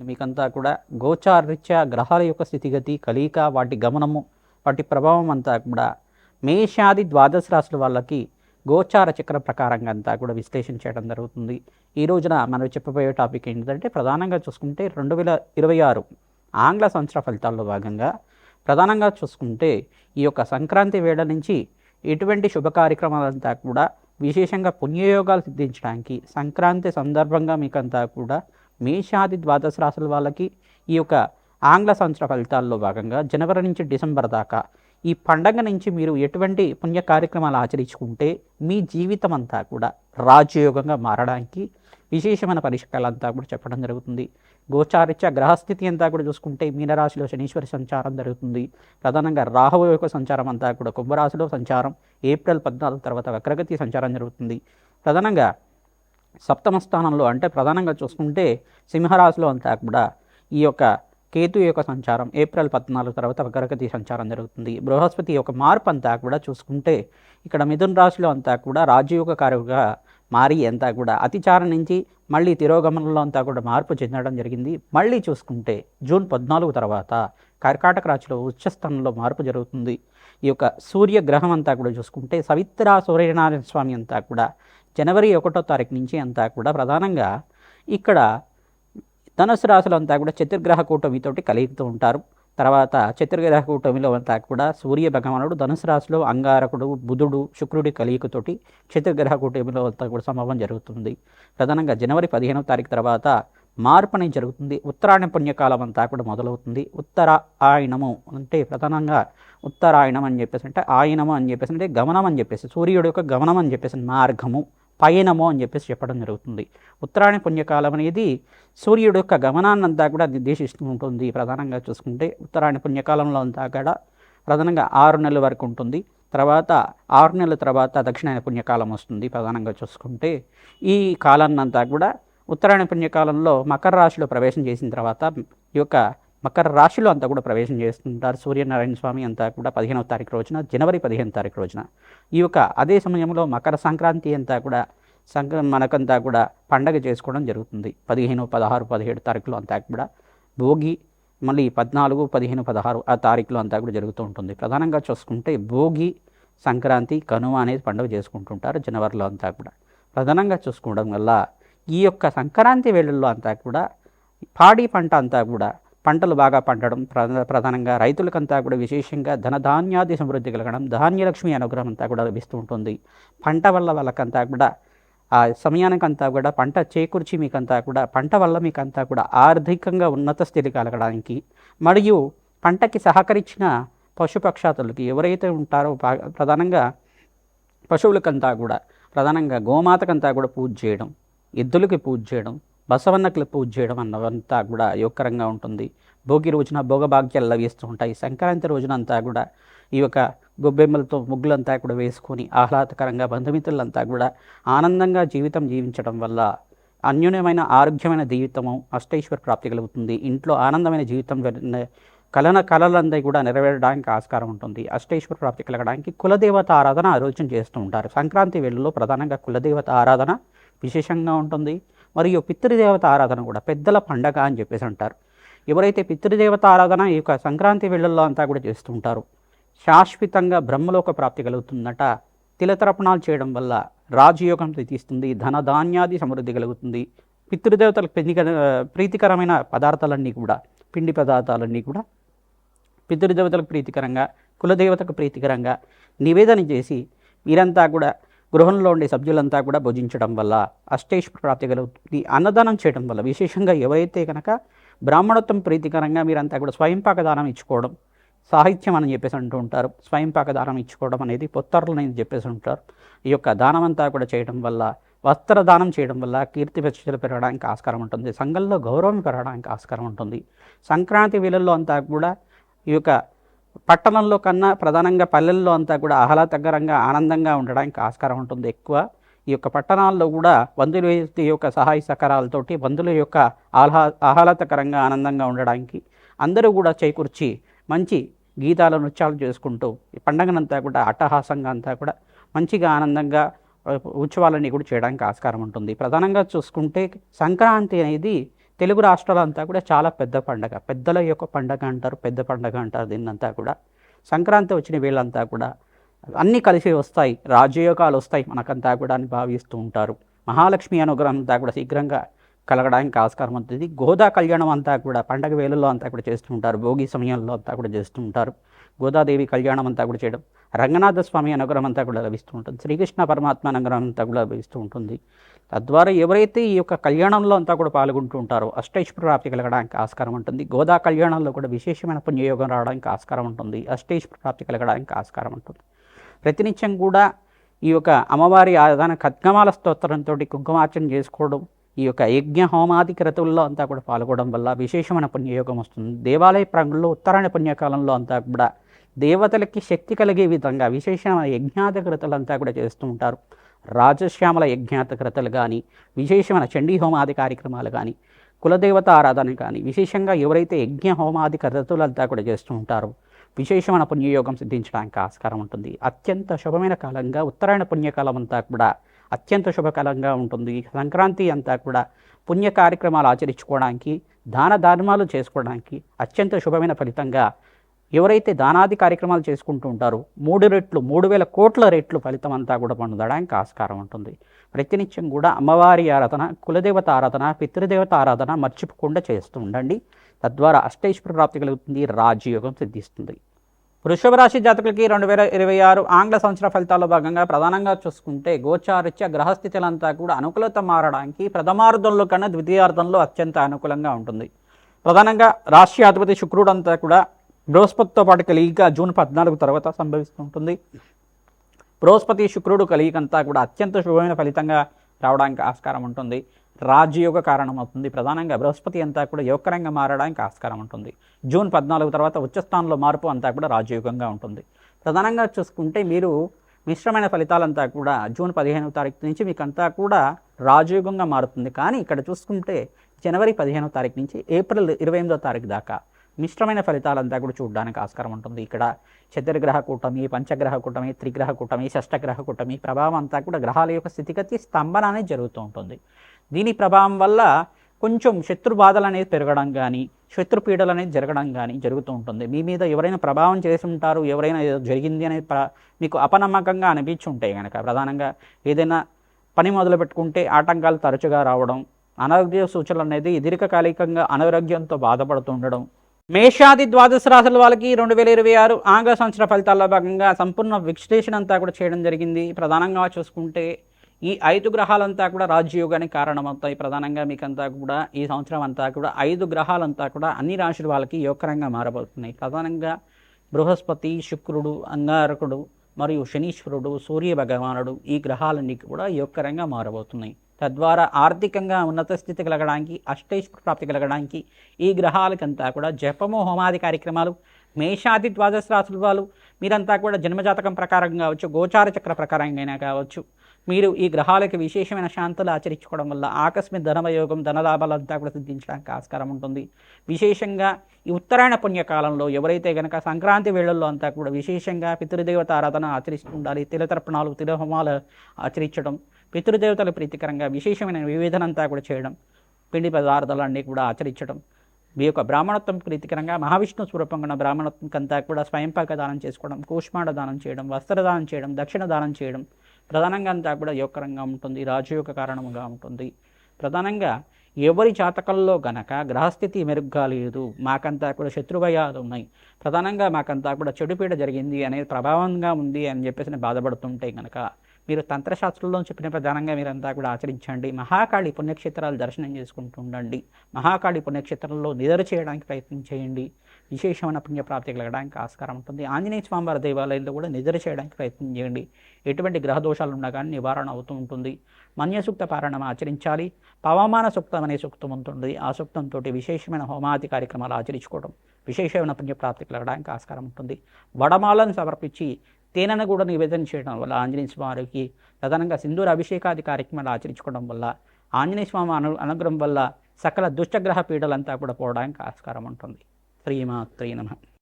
మీకంతా కూడా గోచారరీత్యా గ్రహాల యొక్క స్థితిగతి కలయిక వాటి గమనము వాటి ప్రభావం అంతా కూడా మేషాది ద్వాదశ రాశుల వాళ్ళకి గోచార చక్ర ప్రకారంగా అంతా కూడా విశ్లేషణ చేయడం జరుగుతుంది. ఈ రోజున మనం చెప్పబోయే టాపిక్ ఏంటంటే ప్రధానంగా చూసుకుంటే 2026 ఆంగ్ల సంవత్సర ఫలితాల్లో భాగంగా ప్రధానంగా చూసుకుంటే ఈ యొక్క సంక్రాంతి వేళ నుంచి ఎటువంటి శుభ కార్యక్రమాలంతా కూడా విశేషంగా పుణ్యయోగాలు సిద్ధించడానికి సంక్రాంతి సందర్భంగా మీకంతా కూడా మేషాది ద్వాదశ రాశుల వాళ్ళకి ఈ యొక్క ఆంగ్ల సంవత్సర ఫలితాల్లో భాగంగా జనవరి నుంచి డిసెంబర్ దాకా ఈ పండగ నుంచి మీరు ఎటువంటి పుణ్య కార్యక్రమాలు ఆచరించుకుంటే మీ జీవితం అంతా కూడా రాజయోగంగా మారడానికి విశేషమైన పరిష్కారాలంతా కూడా చెప్పడం జరుగుతుంది. గోచారిత్య గ్రహస్థితి అంతా కూడా చూసుకుంటే మీనరాశిలో శనీశ్వరి సంచారం జరుగుతుంది. ప్రధానంగా రాహువు యొక్క సంచారం అంతా కూడా కుంభరాశిలో సంచారం ఏప్రిల్ 14 తర్వాత వక్రగతి సంచారం జరుగుతుంది. ప్రధానంగా సప్తమ స్థానంలో అంటే ప్రధానంగా చూసుకుంటే సింహరాశిలో అంతా కూడా ఈ యొక్క కేతు యొక్క సంచారం ఏప్రిల్ 14 తర్వాత వక్రగతి సంచారం జరుగుతుంది. బృహస్పతి యొక్క మార్పు అంతా కూడా చూసుకుంటే ఇక్కడ మిథున రాశిలో అంతా కూడా రాజయోగ కారుగా మారి అంతా కూడా అతిచారం నుంచి మళ్ళీ తిరోగమనంలో అంతా కూడా మార్పు చెందడం జరిగింది. మళ్ళీ చూసుకుంటే జూన్ 14 తర్వాత కర్కాటక రాశిలో ఉచ్చస్థానంలో మార్పు జరుగుతుంది. ఈ యొక్క సూర్యగ్రహం అంతా కూడా చూసుకుంటే సవిత్ర సూర్యనారాయణ స్వామి అంతా కూడా జనవరి 1వ తారీఖు నుంచి అంతా కూడా ప్రధానంగా ఇక్కడ ధనుసు రాశులు అంతా కూడా చతుర్గ్రహ కూటమితోటి కలుగుతూ ఉంటారు. తర్వాత చతుర్గ్రహ కూటమిలో అంతా కూడా సూర్య భగవానుడు ధనుసు రాశిలో అంగారకుడు బుధుడు శుక్రుడి కలియుకతోటి చతుర్గ్రహ కూటమిలో అంతా కూడా సంభవం జరుగుతుంది. ప్రధానంగా జనవరి 15వ తారీఖు తర్వాత మార్పు అనేది జరుగుతుంది. ఉత్తరాయణ పుణ్యకాలం అంతా కూడా మొదలవుతుంది. ఉత్తరాయణము అంటే ప్రధానంగా ఉత్తరాయణం అని చెప్పేసి అంటే ఆయనము అని చెప్పేసి అంటే గమనం అని చెప్పేసి సూర్యుడు యొక్క గమనం అని చెప్పేసి మార్గము పయనము అని చెప్పేసి చెప్పడం జరుగుతుంది. ఉత్తరాయణ పుణ్యకాలం అనేది సూర్యుడు యొక్క గమనాన్నంతా కూడా నిర్దేశిస్తూ ఉంటుంది. ప్రధానంగా చూసుకుంటే ఉత్తరాయణ పుణ్యకాలంలో అంతా కూడా ప్రధానంగా 6 నెలల వరకు ఉంటుంది. తర్వాత 6 నెలల తర్వాత దక్షిణాయన పుణ్యకాలం వస్తుంది. ప్రధానంగా చూసుకుంటే ఈ కాలాన్నంతా కూడా ఉత్తరాయణ పుణ్యకాలంలో మకర రాశిలో ప్రవేశం చేసిన తర్వాత ఈ యొక్క మకర రాశిలో అంతా కూడా ప్రవేశం చేస్తుంటారు సూర్యనారాయణ స్వామి అంతా కూడా 15వ తారీఖు రోజున జనవరి 15వ తారీఖు రోజున. ఈ యొక్క అదే సమయంలో మకర సంక్రాంతి అంతా కూడా మనకంతా కూడా పండగ చేసుకోవడం జరుగుతుంది. 15, 16, 17 తారీఖులో అంతా కూడా భోగి మళ్ళీ 14, 15, 16 ఆ తారీఖులో అంతా కూడా జరుగుతూ ఉంటుంది. ప్రధానంగా చూసుకుంటే భోగి సంక్రాంతి కనుమ అనేది పండుగ చేసుకుంటుంటారు జనవరిలో అంతా కూడా. ప్రధానంగా చూసుకోవడం వల్ల ఈ యొక్క సంక్రాంతి వేళల్లో అంతా కూడా పాడి పంట అంతా కూడా పంటలు బాగా పండడం ప్రధానంగా రైతులకంతా కూడా విశేషంగా ధనధాన్యాది సమృద్ధి కలగడం ధాన్యలక్ష్మి అనుగ్రహం అంతా కూడా లభిస్తూ ఉంటుంది. పంట వల్ల వాళ్ళకంతా కూడా ఆ సమయానికంతా కూడా పంట చేకూర్చి మీకంతా కూడా పంట వల్ల మీకంతా కూడా ఆర్థికంగా ఉన్నత స్థితి కలగడానికి మరియు పంటకి సహకరించిన పశుపక్షాతులకి ఎవరైతే ఉంటారో ప్రధానంగా పశువులకంతా కూడా ప్రధానంగా గోమాతకంతా కూడా పూజ చేయడం ఎద్దులకి పూజ చేయడం బసవన్నకులు పూజ చేయడం అన్నవంతా కూడా యోగకరంగా ఉంటుంది. భోగి రోజున భోగభాగ్యాలు లభిస్తూ ఉంటాయి. సంక్రాంతి రోజున అంతా కూడా ఈ యొక్క గొబ్బెమ్మలతో ముగ్గులంతా కూడా వేసుకొని ఆహ్లాదకరంగా బంధుమిత్రులంతా కూడా ఆనందంగా జీవితం జీవించడం వల్ల అన్యోన్యమైన ఆరోగ్యమైన జీవితము అష్టైశ్వర ప్రాప్తి కలుగుతుంది. ఇంట్లో ఆనందమైన జీవితం కళలందరూ కూడా నెరవేరడానికి ఆస్కారం ఉంటుంది. అష్టైశ్వర ప్రాప్తి కలగడానికి కులదేవత ఆరాధన ఆ రోజున చేస్తూ ఉంటారు. సంక్రాంతి వేళల్లో ప్రధానంగా కులదేవత ఆరాధన విశేషంగా ఉంటుంది. మరియు పితృదేవత ఆరాధన కూడా పెద్దల పండగ అని చెప్పేసి అంటారు. ఎవరైతే పితృదేవత ఆరాధన ఈ యొక్క సంక్రాంతి వేళల్లో అంతా కూడా చేస్తుంటారో శాశ్వతంగా బ్రహ్మలోక ప్రాప్తి కలుగుతుందట. తిలతర్పణాలు చేయడం వల్ల రాజయోగం తీస్తుంది. ధనధాన్యాది సమృద్ధి కలుగుతుంది. పితృదేవతలకు ప్రీతికరమైన పదార్థాలన్నీ కూడా పిండి పదార్థాలన్నీ కూడా పితృదేవతలకు ప్రీతికరంగా కులదేవతకు ప్రీతికరంగా నివేదన చేసి వీరంతా కూడా గృహంలో ఉండే సభ్యులంతా కూడా భుజించడం వల్ల అష్టైశ్వర ప్రాప్తి కలుగుతుంది. అన్నదానం చేయడం వల్ల విశేషంగా ఎవరైతే కనుక బ్రాహ్మణత్వం ప్రీతికరంగా మీరంతా కూడా స్వయంపాక దానం ఇచ్చుకోవడం సాహిత్యం అని చెప్పేసి అంటూ ఉంటారు. స్వయంపాక దానం ఇచ్చుకోవడం అనేది పొత్తర్లు అని చెప్పేసి ఉంటారు. ఈ యొక్క దానం అంతా కూడా చేయడం వల్ల వస్త్రదానం చేయడం వల్ల కీర్తి ప్రతిష్టలు పెరగడానికి ఆస్కారం ఉంటుంది. సంఘంలో గౌరవం పెరగడానికి ఆస్కారం ఉంటుంది. సంక్రాంతి వేళల్లో అంతా కూడా ఈ యొక్క పట్టణంలో కన్నా ప్రధానంగా పల్లెల్లో అంతా కూడా ఆహ్లాదకరంగా ఆనందంగా ఉండడానికి ఆస్కారం ఉంటుంది. ఎక్కువ ఈ యొక్క పట్టణాల్లో కూడా బంధువుల యొక్క సహాయ సహకారాలతోటి బంధువుల యొక్క ఆహ్లాదకరంగా ఆనందంగా ఉండడానికి అందరూ కూడా చేకూర్చి మంచి గీతాల నృత్యాలు చేసుకుంటూ ఈ పండగనంతా కూడా అట్టహాసంగా అంతా కూడా మంచిగా ఆనందంగా ఉత్సవాలన్నీ కూడా చేయడానికి ఆస్కారం ఉంటుంది. ప్రధానంగా చూసుకుంటే సంక్రాంతి అనేది తెలుగు రాష్ట్రాలంతా కూడా చాలా పెద్ద పండగ, పెద్దల యొక్క పండగ అంటారు, పెద్ద పండగ అంటారు దీన్నంతా కూడా. సంక్రాంతి వచ్చిన వీళ్ళంతా కూడా అన్నీ కలిసి వస్తాయి, రాజయోగాలు వస్తాయి మనకంతా కూడా అని భావిస్తూ ఉంటారు. మహాలక్ష్మి అనుగ్రహం అంతా కూడా శీఘ్రంగా కలగడానికి ఆస్కారం ఉంటుంది. గోదా కళ్యాణం అంతా కూడా పండగ వేళల్లో అంతా కూడా చేస్తూ ఉంటారు, భోగి సమయంలో అంతా కూడా చేస్తూ ఉంటారు. గోదాదేవి కళ్యాణం అంతా కూడా చేయడం, రంగనాథ స్వామి అనుగ్రహం అంతా కూడా లభిస్తూ ఉంటుంది, శ్రీకృష్ణ పరమాత్మ అనుగ్రహం అంతా కూడా లభిస్తూ ఉంటుంది. తద్వారా ఎవరైతే ఈ యొక్క కళ్యాణంలో అంతా కూడా పాల్గొంటూ ఉంటారో అష్టైశ్వర్య ప్రాప్తి కలగడానికి ఆస్కారం ఉంటుంది. గోదా కళ్యాణంలో కూడా విశేషమైన పుణ్యయోగం రావడానికి ఆస్కారం ఉంటుంది, అష్టైశ్వర్య ప్రాప్తి కలగడానికి ఆస్కారం ఉంటుంది. ప్రతినిత్యం కూడా ఈ యొక్క అమ్మవారి ఆరాధన ఖడ్గమాల స్తోత్రంతో కుంకుమార్చన చేసుకోవడం, ఈ యొక్క యజ్ఞ హోమాది క్రతువుల్లో అంతా కూడా పాల్గొనడం వల్ల విశేషమైన పుణ్యయోగం వస్తుంది. దేవాలయ ప్రాంగణంలో ఉత్తరాయణ పుణ్యకాలంలో అంతా కూడా దేవతలకి శక్తి కలిగే విధంగా విశేషమైన యజ్ఞాత క్రతులంతా కూడా చేస్తూ ఉంటారు. రాజశ్యామల యజ్ఞాత క్రతులు కానీ, విశేషమైన చండీ హోమాది కార్యక్రమాలు కానీ, కులదేవత ఆరాధన కానీ, విశేషంగా ఎవరైతే యజ్ఞ హోమాది క్రతులంతా కూడా చేస్తూ ఉంటారో విశేషమైన పుణ్యయోగం సిద్ధించడానికి ఆస్కారం ఉంటుంది. అత్యంత శుభమైన కాలంగా ఉత్తరాయణ పుణ్యకాలం అంతా కూడా అత్యంత శుభకాలంగా ఉంటుంది. సంక్రాంతి అంతా కూడా పుణ్య కార్యక్రమాలు ఆచరించుకోవడానికి, దాన ధర్మాలు చేసుకోవడానికి అత్యంత శుభమైన ఫలితంగా ఎవరైతే దానాది కార్యక్రమాలు చేసుకుంటూ ఉంటారో 3 రెట్లు 3000 కోట్ల రెట్లు ఫలితం అంతా కూడా పొందడానికి ఆస్కారం ఉంటుంది. ప్రతినిత్యం కూడా అమ్మవారి ఆరాధన, కులదేవత ఆరాధన, పితృదేవత ఆరాధన మర్చిపోకుండా చేస్తూ ఉండండి. తద్వారా అష్టైశ్వర్య ప్రాప్తి కలుగుతుంది, రాజయోగం సిద్ధిస్తుంది. వృషభ రాశి జాతకులకి 2026 ఆంగ్ల సంవత్సర ఫలితాల్లో భాగంగా ప్రధానంగా చూసుకుంటే గోచారిత్య గ్రహస్థితులంతా కూడా అనుకూలత మారడానికి ప్రథమార్థంలో కన్నా ద్వితీయార్థంలో అత్యంత అనుకూలంగా ఉంటుంది. ప్రధానంగా రాష్ట్రాధిపతి శుక్రుడు అంతా కూడా బృహస్పతితో పాటు కలియిక జూన్ 14 తర్వాత సంభవిస్తుంటుంది. బృహస్పతి శుక్రుడు కలియిక అంతా కూడా అత్యంత శుభమైన ఫలితంగా రావడానికి ఆస్కారం ఉంటుంది, రాజయోగ కారణం అవుతుంది. ప్రధానంగా బృహస్పతి అంతా కూడా యోగకరంగా మారడానికి ఆస్కారం ఉంటుంది. జూన్ 14 తర్వాత ఉచ్చస్థానంలో మార్పు అంతా కూడా రాజయోగంగా ఉంటుంది. ప్రధానంగా చూసుకుంటే మీరు మిశ్రమైన ఫలితాలంతా కూడా జూన్ 15వ తారీఖు నుంచి మీకు అంతా కూడా రాజయోగంగా మారుతుంది. కానీ ఇక్కడ చూసుకుంటే జనవరి 15వ తారీఖు నుంచి ఏప్రిల్ 28వ తారీఖు దాకా మిశ్రమైన ఫలితాలంతా కూడా చూడడానికి ఆస్కారం ఉంటుంది. ఇక్కడ చతుర్గ్రహ కూటమి, పంచగ్రహ కూటమి, త్రిగ్రహ కూటమి, షష్టగ్రహ కూటమి ప్రభావం అంతా కూడా గ్రహాల యొక్క స్థితిగతి స్తంభన అనేది జరుగుతూ ఉంటుంది. దీని ప్రభావం వల్ల కొంచెం శత్రు బాధలు అనేది పెరగడం కానీ, శత్రు పీడలు అనేది జరగడం కానీ జరుగుతూ ఉంటుంది. మీ మీద ఎవరైనా ప్రభావం చేసి ఉంటారు, ఎవరైనా ఏదో జరిగింది అనేది మీకు అపనమ్మకంగా అనిపించి ఉంటాయి కనుక ప్రధానంగా ఏదైనా పని మొదలు పెట్టుకుంటే ఆటంకాలు తరచుగా రావడం, అనారోగ్య సూచనలు అనేది దీర్ఘకాలికంగా అనారోగ్యంతో బాధపడుతుండడం. మేషాది ద్వాదశ రాశుల వాళ్ళకి 2026 ఆంగ్ల సంవత్సర ఫలితాల్లో భాగంగా సంపూర్ణ విశ్లేషణ అంతా కూడా చేయడం జరిగింది. ప్రధానంగా చూసుకుంటే ఈ 5 గ్రహాలంతా కూడా రాజయోగానికి కారణమవుతాయి. ప్రధానంగా మీకంతా కూడా ఈ సంవత్సరం అంతా కూడా 5 గ్రహాలంతా కూడా అన్ని రాశుల వాళ్ళకి యోగకరంగా మారబోతున్నాయి. ప్రధానంగా బృహస్పతి, శుక్రుడు, అంగారకుడు మరియు శనీశ్వరుడు, సూర్య భగవానుడు ఈ గ్రహాలన్నీ కూడా యోగకరంగా మారబోతున్నాయి. తద్వారా ఆర్థికంగా ఉన్నత స్థితి కలగడానికి, అష్టైశ్వర్య ప్రాప్తి కలగడానికి ఈ గ్రహాలకంతా కూడా జపము హోమాది కార్యక్రమాలు, మేషాది ద్వాదశ రాశుల వాళ్ళు మీరంతా కూడా జన్మజాతకం ప్రకారం కావచ్చు, గోచార చక్ర ప్రకారంగా కావచ్చు, మీరు ఈ గ్రహాలకి విశేషమైన శాంతులు ఆచరించుకోవడం వల్ల ఆకస్మిక ధనవయోగం, ధనలాభాలంతా కూడా సిద్ధించడానికి ఆస్కారం ఉంటుంది. విశేషంగా ఈ ఉత్తరాయణ పుణ్యకాలంలో ఎవరైతే కనుక సంక్రాంతి వేళల్లో అంతా కూడా విశేషంగా పితృదేవత ఆరాధన ఆచరిస్తూ ఉండాలి. తిలతర్పణాలు, తిలహోమాలు ఆచరించడం, పితృదేవతల ప్రీతికరంగా విశేషమైన వివేదనంతా కూడా చేయడం, పిండి పదార్థాలన్నీ కూడా ఆచరించడం, మీ యొక్క బ్రాహ్మణత్వం ప్రీతికరంగా మహావిష్ణు స్వరూపంగా ఉన్న బ్రాహ్మణత్వంకంతా కూడా స్వయంపాక దానం చేసుకోవడం, కూష్మాండ దానం చేయడం, వస్త్రదానం చేయడం, దక్షిణ దానం చేయడం ప్రధానంగా అంతా కూడా యోగకరంగా ఉంటుంది, రాజయోగ కారణంగా ఉంటుంది. ప్రధానంగా ఎవరి జాతకంలో గనక గ్రహస్థితి మెరుగ్గా లేదు, మాకంతా కూడా శత్రుభయాలు ఉన్నాయి, ప్రధానంగా మాకంతా కూడా చెడుపీడ జరిగింది అనేది ప్రభావంగా ఉంది అని చెప్పేసి బాధపడుతుంటే కనుక మీరు తంత్రశాస్త్రంలో చెప్పిన ప్రధానంగా మీరంతా కూడా ఆచరించండి. మహాకాళి పుణ్యక్షేత్రాలు దర్శనం చేసుకుంటూ ఉండండి. మహాకాళి పుణ్యక్షేత్రంలో నిద్ర చేయడానికి ప్రయత్నం చేయండి. విశేషమైన పుణ్యప్రాప్తి కలగడానికి ఆస్కారం ఉంటుంది. ఆంజనేయ స్వామివారి దేవాలయంలో కూడా నిద్ర చేయడానికి ప్రయత్నం చేయండి. ఎటువంటి గ్రహ దోషాలు ఉన్నా కానీ నివారణ అవుతూ ఉంటుంది. మన్యసూక్త పారాయణం ఆచరించాలి. పవమాన సూక్తం అనే సూక్తం ఉంటుంది. ఆ సూక్తంతో విశేషమైన హోమాది కార్యక్రమాలు ఆచరించుకోవడం విశేషమైన పుణ్యప్రాప్తి కలగడానికి ఆస్కారం ఉంటుంది. వడమాలను సమర్పించి తేనెను కూడా నివేదన చేయడం వల్ల ఆంజనేయ స్వామికి ప్రధానంగా సింధూర అభిషేకాది కార్యక్రమాలు ఆచరించుకోవడం వల్ల ఆంజనేయ స్వామి అనుగ్రహం వల్ల సకల దుష్టగ్రహ పీడలంతా కూడా పోవడానికి ఆస్కారం ఉంటుంది. శ్రీమాత్రే నమః.